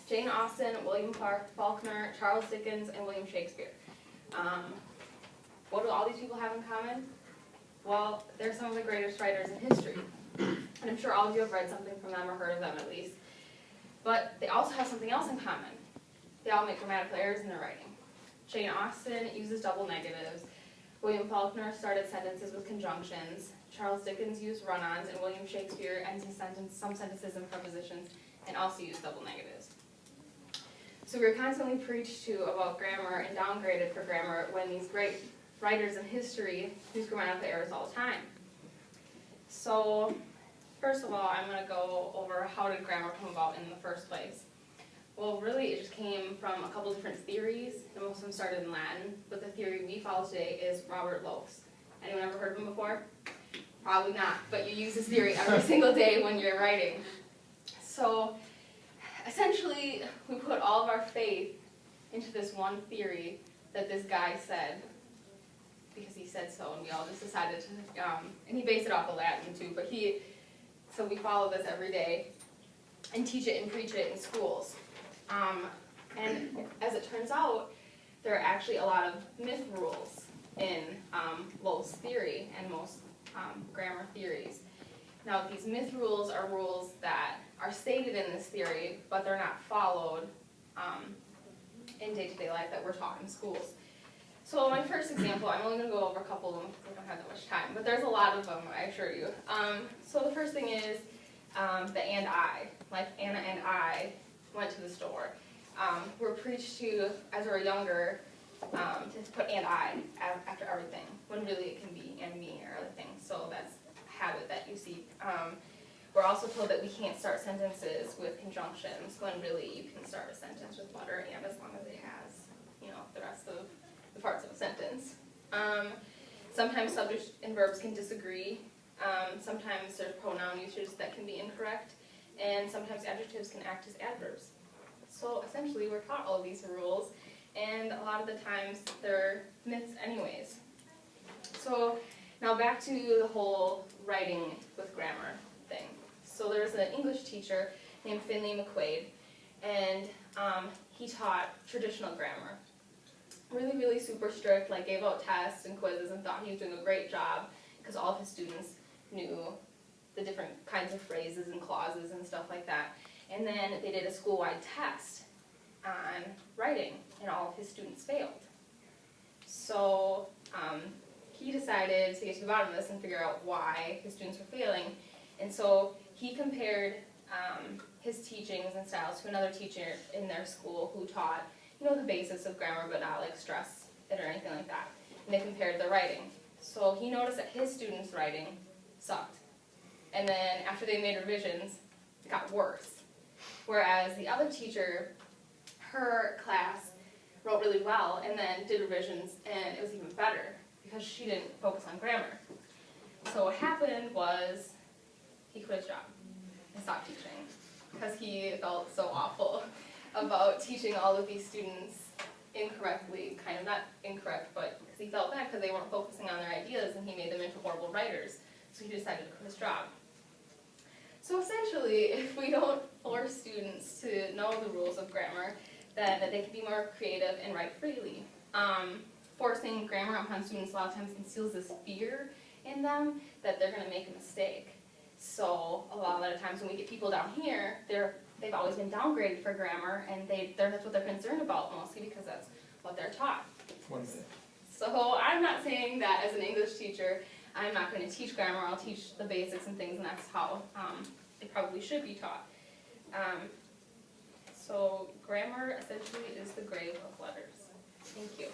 Jane Austen, William Faulkner, Charles Dickens, and William Shakespeare. What do all these people have in common? Well, they're some of the greatest writers in history. And I'm sure all of you have read something from them or heard of them at least. But they also have something else in common. They all make grammatical errors in their writing. Jane Austen uses double negatives. William Faulkner started sentences with conjunctions. Charles Dickens used run-ons, and William Shakespeare ends some sentences in prepositions and also used double negatives. So we were constantly preached to about grammar and downgraded for grammar when these great writers in history use grammatical errors all the time. So first of all, I'm going to go over how did grammar come about in the first place. Well, really, it just came from a couple different theories, and most of them started in Latin, but the theory we follow today is Robert Lowe's. Anyone ever heard of him before? Probably not, but you use his theory every single day when you're writing. So, essentially, we put all of our faith into this one theory that this guy said, because he said so, and we all just decided to, and he based it off of Latin too, but so we follow this every day and teach it and preach it in schools. And as it turns out, there are actually a lot of myth rules in Lowe's theory and most grammar theories. Now, these myth rules are rules that are stated in this theory, but they're not followed in day-to-day life that we're taught in schools. So my first example, I'm only going to go over a couple of them because we don't have that much time, but there's a lot of them, I assure you. So the first thing is the and I, like Anna and I went to the store. We're preached to, as we're younger, to put and I after everything, when really it can be and me or other things. So that's a habit that you see. We're also told that we can't start sentences with conjunctions, when really you can start a sentence with but or and as long as it has, the rest of the parts of a sentence. Sometimes subjects and verbs can disagree. Sometimes there's pronoun usage that can be incorrect, and sometimes adjectives can act as adverbs. So essentially, we're taught all of these rules, and a lot of the times they're myths anyways. So now back to the whole writing with grammar thing. So there's an English teacher named Finley McQuaid, and he taught traditional grammar. Really, really super strict, like gave out tests and quizzes and thought he was doing a great job because all of his students knew the different kinds of phrases and clauses and stuff like that. And then they did a school-wide test on writing, and all of his students failed. So he decided to get to the bottom of this and figure out why his students were failing. And so he compared his teachings and styles to another teacher in their school who taught, the basics of grammar, but not like stress it or anything like that. And they compared their writing. So he noticed that his students' writing sucked. And then after they made revisions, it got worse. Whereas the other teacher, her class wrote really well and then did revisions, and it was even better because she didn't focus on grammar. So what happened was he quit his job and stopped teaching because he felt so awful about teaching all of these students incorrectly, kind of not incorrect, but because he felt bad because they weren't focusing on their ideas and he made them into horrible writers. So he decided to quit his job. So essentially, if we don't force students to know the rules of grammar, then they can be more creative and write freely. Forcing grammar upon students a lot of times instills this fear in them that they're going to make a mistake. So a lot of the times when we get people down here, they've always been downgraded for grammar, and that's what they're concerned about mostly because that's what they're taught. 1 minute. So I'm not saying that as an English teacher, I'm not going to teach grammar. I'll teach the basics and things, and that's how it probably should be taught. So grammar essentially is the grave of letters. Thank you.